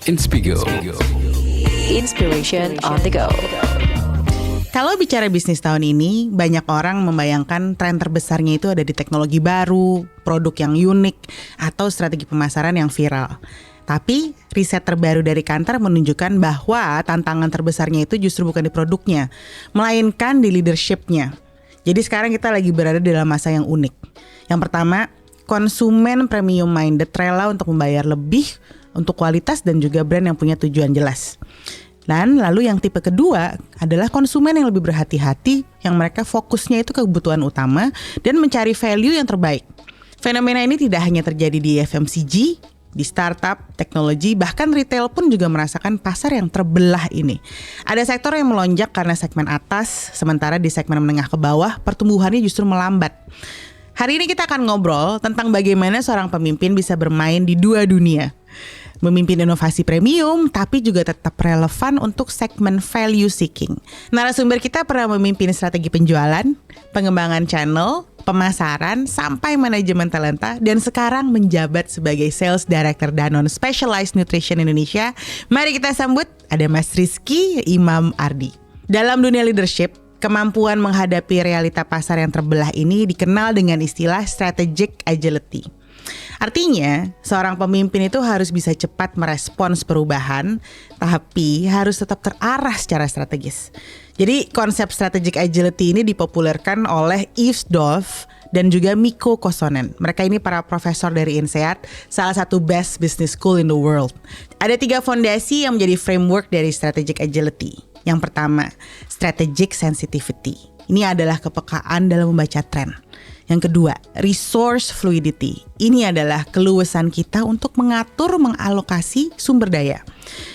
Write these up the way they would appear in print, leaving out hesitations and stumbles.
Inspigo. Inspiration on the go. Kalau bicara bisnis tahun ini, banyak orang membayangkan tren terbesarnya itu ada di teknologi baru, produk yang unik, atau strategi pemasaran yang viral. Tapi riset terbaru dari Kantar menunjukkan bahwa tantangan terbesarnya itu justru bukan di produknya, melainkan di leadership-nya. Jadi sekarang kita lagi berada dalam masa yang unik. Yang pertama, konsumen premium minded rela untuk membayar lebih untuk kualitas dan juga brand yang punya tujuan jelas. Dan lalu yang tipe kedua adalah konsumen yang lebih berhati-hati, yang mereka fokusnya itu ke kebutuhan utama dan mencari value yang terbaik. Fenomena ini tidak hanya terjadi di FMCG, di startup, teknologi, bahkan retail pun juga merasakan pasar yang terbelah ini. Ada sektor yang melonjak karena segmen atas, sementara di segmen menengah ke bawah pertumbuhannya justru melambat. Hari ini kita akan ngobrol tentang bagaimana seorang pemimpin bisa bermain di dua dunia. Memimpin inovasi premium, tapi juga tetap relevan untuk segmen value seeking. Narasumber kita pernah memimpin strategi penjualan, pengembangan channel, pemasaran, sampai manajemen talenta, dan sekarang menjabat sebagai Sales Director Danone Specialized Nutrition Indonesia. Mari kita sambut, ada Mas Rizky Imam Ardi. Dalam dunia leadership, kemampuan menghadapi realita pasar yang terbelah ini dikenal dengan istilah strategic agility. Artinya, seorang pemimpin itu harus bisa cepat merespons perubahan, tapi harus tetap terarah secara strategis. Jadi, konsep strategic agility ini dipopulerkan oleh Yves Dove dan juga Mikko Kosonen. Mereka ini para profesor dari INSEAD, salah satu best business school in the world. Ada 3 fondasi yang menjadi framework dari strategic agility. Yang pertama, strategic sensitivity. Ini adalah kepekaan dalam membaca tren. Yang kedua, resource fluidity. Ini adalah keluasan kita untuk mengatur, mengalokasi sumber daya.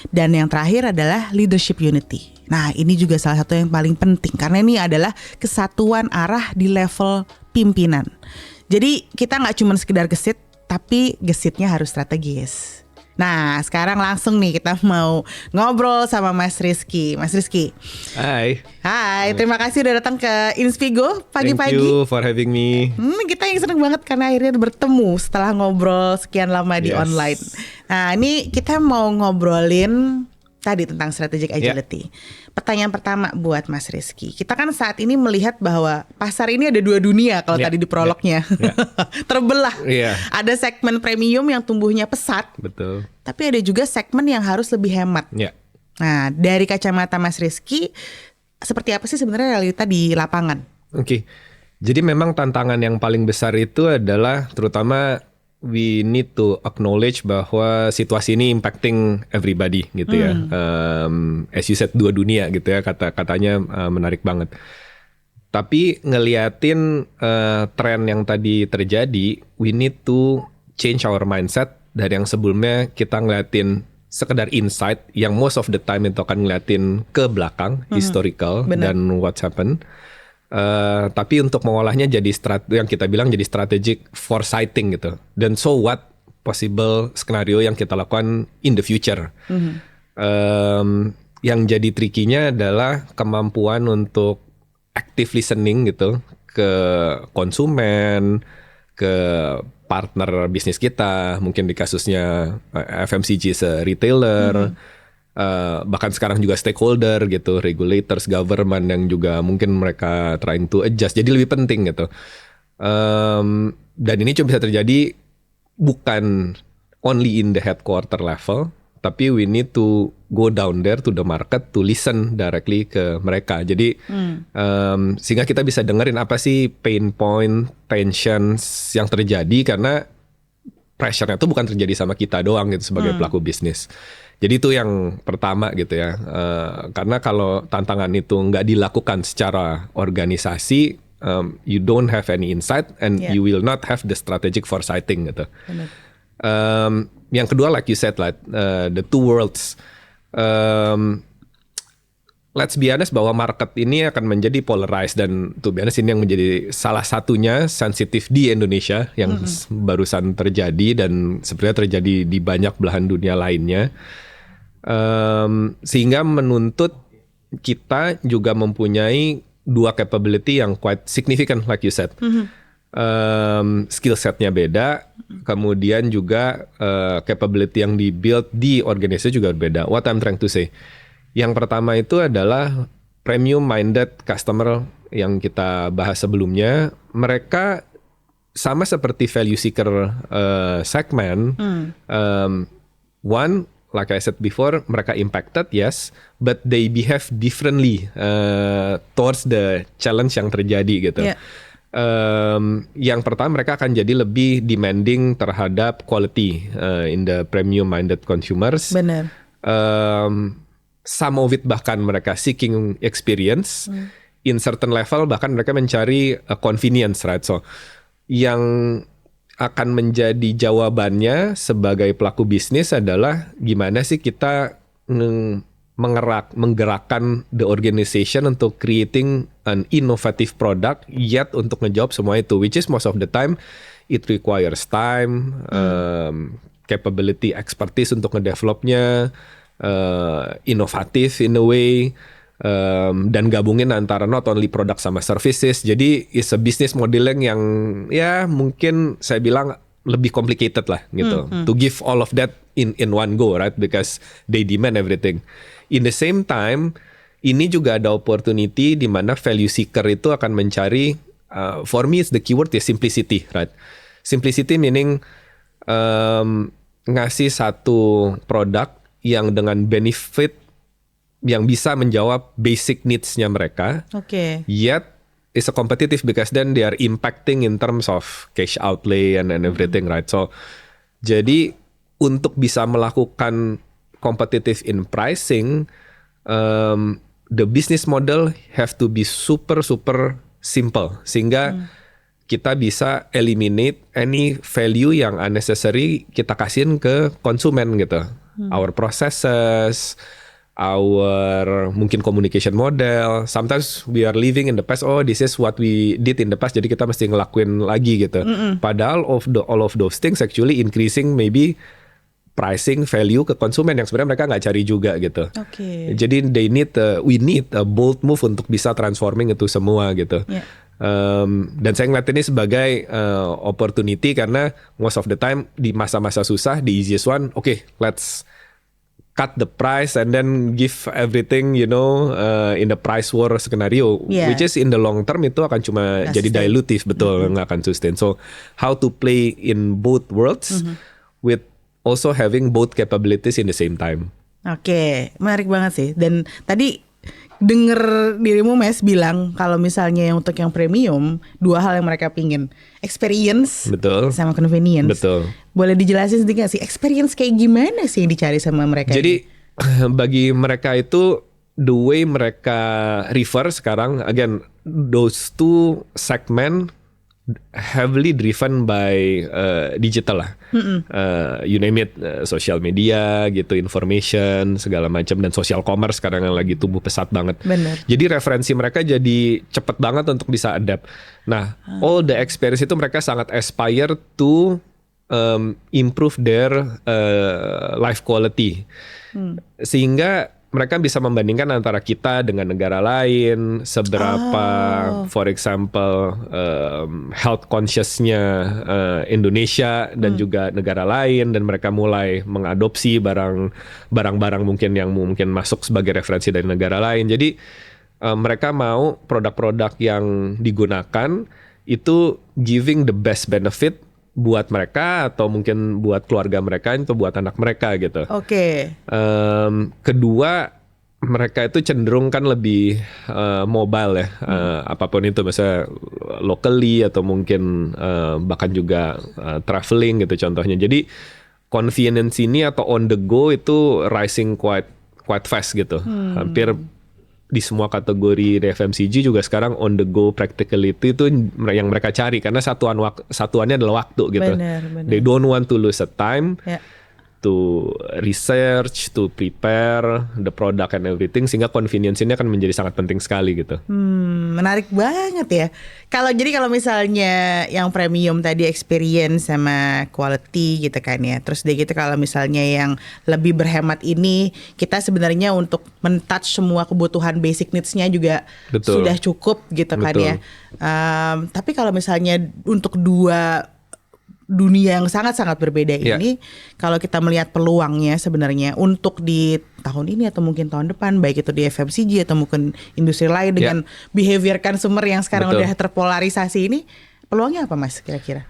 Dan yang terakhir adalah leadership unity. Nah, ini juga salah satu yang paling penting karena ini adalah kesatuan arah di level pimpinan. Jadi kita nggak cuma sekedar gesit, tapi gesitnya harus strategis. Nah, sekarang langsung nih kita mau ngobrol sama Mas Rizky. Mas Rizky. Hai. Hai, terima kasih udah datang ke Inspigo pagi-pagi. Thank you for having me. Kita yang seneng banget karena akhirnya bertemu setelah ngobrol sekian lama di online. Nah, ini kita mau ngobrolin tadi tentang strategic agility. Pertanyaan pertama buat Mas Rizky. Kita kan saat ini melihat bahwa pasar ini ada 2 dunia kalau tadi di prolognya. Terbelah. Ada segmen premium yang tumbuhnya pesat. Betul. Tapi ada juga segmen yang harus lebih hemat. Nah, dari kacamata Mas Rizky, seperti apa sih sebenarnya realita di lapangan? Oke. Jadi memang tantangan yang paling besar itu adalah terutama we need to acknowledge bahwa situasi ini impacting everybody gitu ya. As you said, 2 dunia gitu ya katanya menarik banget. Tapi ngeliatin tren yang tadi terjadi, we need to change our mindset dari yang sebelumnya kita ngeliatin sekedar insight yang most of the time itu akan ngeliatin ke belakang, historical dan what's happened. Tapi untuk mengolahnya jadi yang kita bilang jadi strategic foresighting gitu. Dan so what possible skenario yang kita lakukan in the future. Yang jadi trikinya adalah kemampuan untuk active listening gitu ke konsumen, ke partner bisnis kita, mungkin di kasusnya FMCG retailer. Bahkan sekarang juga stakeholder gitu, regulators, government yang juga mungkin mereka trying to adjust. Jadi lebih penting gitu. Dan ini cuma bisa terjadi bukan only in the headquarter level, tapi we need to go down there to the market to listen directly ke mereka. Jadi sehingga kita bisa dengerin apa sih pain point, tensions yang terjadi karena pressure-nya itu bukan terjadi sama kita doang gitu sebagai pelaku bisnis. Jadi itu yang pertama gitu ya, karena kalau tantangan itu nggak dilakukan secara organisasi, you don't have any insight and you will not have the strategic foresighting gitu. Yang kedua, like you said, the two worlds. Let's be honest bahwa market ini akan menjadi polarized dan to be honest ini yang menjadi salah satunya sensitif di Indonesia yang barusan terjadi dan sebenarnya terjadi di banyak belahan dunia lainnya. Sehingga menuntut kita juga mempunyai 2 capability yang quite significant like you said. skill setnya beda, kemudian juga capability yang di-build di organisasi juga berbeda. What I'm trying to say, yang pertama itu adalah premium-minded customer yang kita bahas sebelumnya. Mereka sama seperti value seeker segment. One, like I said before, mereka impacted, yes, but they behave differently towards the challenge yang terjadi gitu. Yeah. Yang pertama, mereka akan jadi lebih demanding terhadap quality in the premium-minded consumers. Benar. Some of it bahkan mereka seeking experience. In certain level bahkan mereka mencari convenience, right? So, yang akan menjadi jawabannya sebagai pelaku bisnis adalah gimana sih kita menggerakkan the organization untuk creating an innovative product, yet untuk ngejawab semua itu, which is most of the time it requires time, capability, expertise untuk ngedevelopnya, inovatif in a way, dan gabungin antara not only product sama services. Jadi it's a business modeling yang ya mungkin saya bilang lebih complicated lah gitu, to give all of that in one go, right? Because they demand everything. In the same time, ini juga ada opportunity di mana value seeker itu akan mencari, for me it's the keyword is simplicity, right? Simplicity meaning ngasih satu produk yang dengan benefit yang bisa menjawab basic needs-nya mereka. Oke. Yet it's a competitive because then they are impacting in terms of cash outlay and everything, right? So jadi untuk bisa melakukan competitive in pricing, the business model have to be super simple sehingga kita bisa eliminate any value yang unnecessary kita kasihin ke konsumen gitu. Our processes, our mungkin communication model. Sometimes we are living in the past. Oh, this is what we did in the past. Jadi kita mesti ngelakuin lagi gitu. Padahal all of those things actually increasing maybe pricing value ke konsumen yang sebenarnya mereka nggak cari juga gitu. Oke. Jadi we need a bold move untuk bisa transforming itu semua gitu. Yeah. Dan saya ngeliat ini sebagai opportunity karena most of the time di masa-masa susah, the easiest one, okay, let's cut the price and then give everything, you know, in the price war scenario, which is in the long term itu akan cuma jadi dilutive, betul, nggak akan sustain. So how to play in both worlds with also having both capabilities in the same time. Oke, menarik banget sih. Dan tadi denger dirimu Mes bilang kalau misalnya yang untuk yang premium, dua hal yang mereka pingin, experience, betul, sama convenience. Betul. Boleh dijelasin sedikit gak sih experience kayak gimana sih yang dicari sama mereka? Jadi bagi mereka itu the way mereka refer sekarang, again those two segment heavily driven by digital lah, you name it, social media gitu, information segala macam, dan social commerce sekarang yang lagi tumbuh pesat banget. Bener. Jadi referensi mereka jadi cepet banget untuk bisa adapt. Nah, all the experience itu mereka sangat aspire to improve their life quality, sehingga mereka bisa membandingkan antara kita dengan negara lain, seberapa, for example, health consciousnya Indonesia dan juga negara lain, dan mereka mulai mengadopsi barang-barang mungkin yang mungkin masuk sebagai referensi dari negara lain. Jadi mereka mau produk-produk yang digunakan itu giving the best benefit buat mereka atau mungkin buat keluarga mereka atau buat anak mereka gitu. Oke. Kedua, mereka itu cenderung kan lebih mobile ya, apapun itu, misalnya locally atau mungkin bahkan juga traveling gitu contohnya. Jadi convenience ini atau on the go itu rising quite fast gitu. Hampir di semua kategori di FMCG juga sekarang on the go practicality itu yang mereka cari, karena satuannya adalah waktu gitu. Benar. They don't want to lose a time. Ya. to research, to prepare the product and everything, sehingga convenience ini akan menjadi sangat penting sekali gitu. Menarik banget ya. Kalau misalnya yang premium tadi experience sama quality gitu kan ya. Terus deh gitu kalau misalnya yang lebih berhemat ini, kita sebenarnya untuk men-touch semua kebutuhan basic needs-nya juga Betul. sudah cukup gitu kan Betul. ya. Tapi kalau misalnya untuk dua dunia yang sangat-sangat berbeda ini, kalau kita melihat peluangnya sebenarnya untuk di tahun ini atau mungkin tahun depan, baik itu di FMCG atau mungkin industri lain dengan behavior consumer yang sekarang Betul. udah terpolarisasi ini, peluangnya apa Mas kira-kira?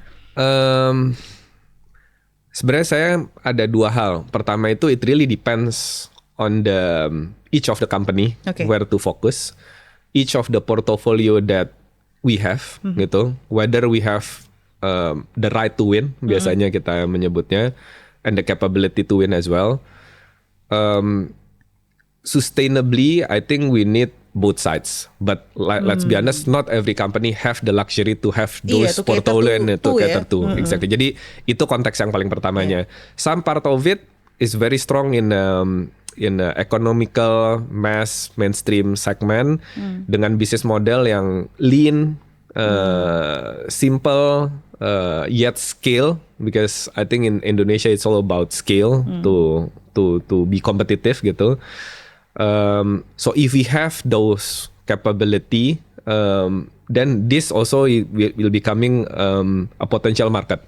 Sebenarnya saya ada dua hal. Pertama itu it really depends on the each of the company where to focus, each of the portfolio that we have gitu, whether we have the right to win, biasanya kita menyebutnya, and the capability to win as well. Sustainably, I think we need both sides. But let's be honest, not every company have the luxury to have those portfolio and to cater to. Exactly. Jadi itu konteks yang paling pertamanya. Some part of it is very strong in a economical mass mainstream segment dengan bisnis model yang lean, simple, yet scale, because I think in Indonesia it's all about scale to be competitive gitu. So if we have those capability, then this also will becoming a potential market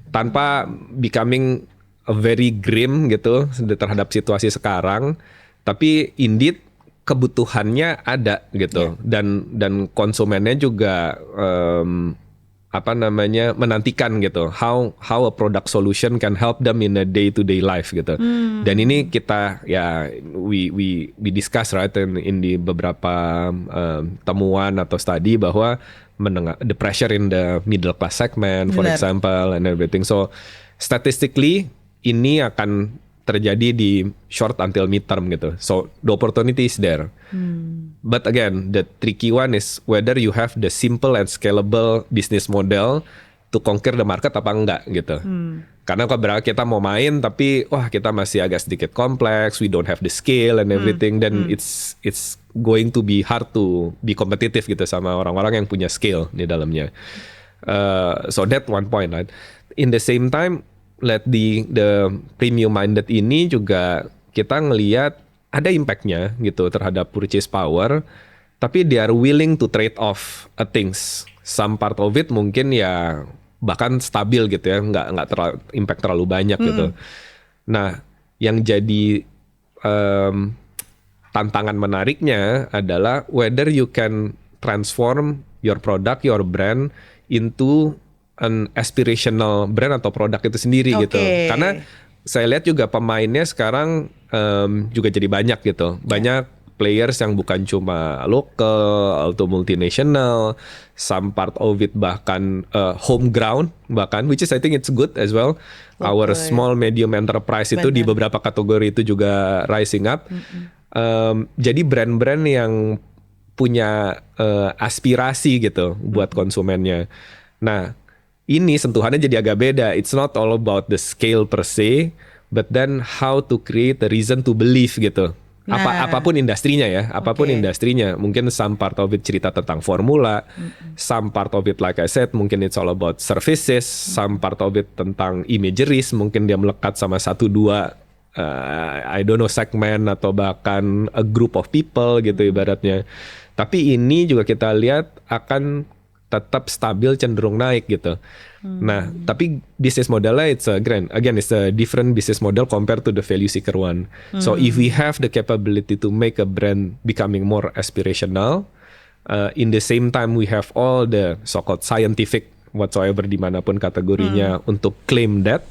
tanpa becoming a very grim gitu terhadap situasi sekarang, tapi indeed kebutuhannya ada gitu, dan konsumennya juga menantikan gitu, how a product solution can help them in a day to day life gitu. Dan ini kita we discuss right in di beberapa temuan atau studi bahwa the pressure in the middle class segment for example and everything. So statistically ini akan terjadi di short until midterm gitu. So the opportunity is there. But again, the tricky one is whether you have the simple and scalable business model to conquer the market apa enggak gitu. Karena kalau kita mau main tapi kita masih agak sedikit kompleks, we don't have the scale and everything, then it's going to be hard to be competitive gitu sama orang-orang yang punya scale di dalamnya. So that one point, right? In the same time, the premium minded ini juga kita ngelihat ada impactnya gitu terhadap purchase power, tapi they are willing to trade off things. Some part of it mungkin ya bahkan stabil gitu ya, nggak impact terlalu banyak gitu. Nah, yang jadi tantangan menariknya adalah whether you can transform your product, your brand into an aspirational brand atau produk itu sendiri gitu. Karena saya lihat juga pemainnya sekarang juga jadi banyak gitu. Banyak players yang bukan cuma lokal atau multinational, some part of it bahkan homegrown bahkan, which is I think it's good as well. Our small medium enterprise itu di beberapa kategori itu juga rising up. Jadi brand-brand yang punya aspirasi gitu buat konsumennya. Nah, ini sentuhannya jadi agak beda. It's not all about the scale per se, but then how to create a reason to believe gitu. Apapun industrinya ya, industrinya. Mungkin some part of it cerita tentang formula, some part of it like I said, mungkin it's all about services, some part of it tentang imageries, mungkin dia melekat sama satu dua I don't know segmen atau bahkan a group of people gitu ibaratnya. Tapi ini juga kita lihat akan tetap stabil, cenderung naik gitu. Nah, tapi bisnis modelnya it's a different business model compared to the value seeker one. So if we have the capability to make a brand becoming more aspirational, in the same time we have all the so-called scientific whatsoever dimanapun kategorinya untuk claim that,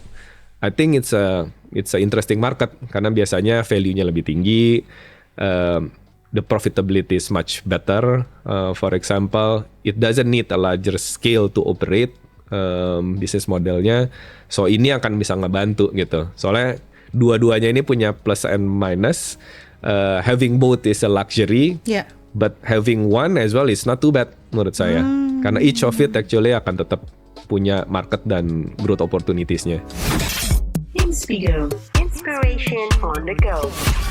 I think it's a interesting market karena biasanya value-nya lebih tinggi. The profitability is much better. For example, it doesn't need a larger scale to operate bisnis modelnya. So ini akan bisa ngebantu gitu. Soalnya dua-duanya ini punya plus and minus. Having both is a luxury, but having one as well is not too bad menurut saya. Karena each of it actually akan tetap punya market dan growth opportunities-nya. Inspigo. Inspiration on the go.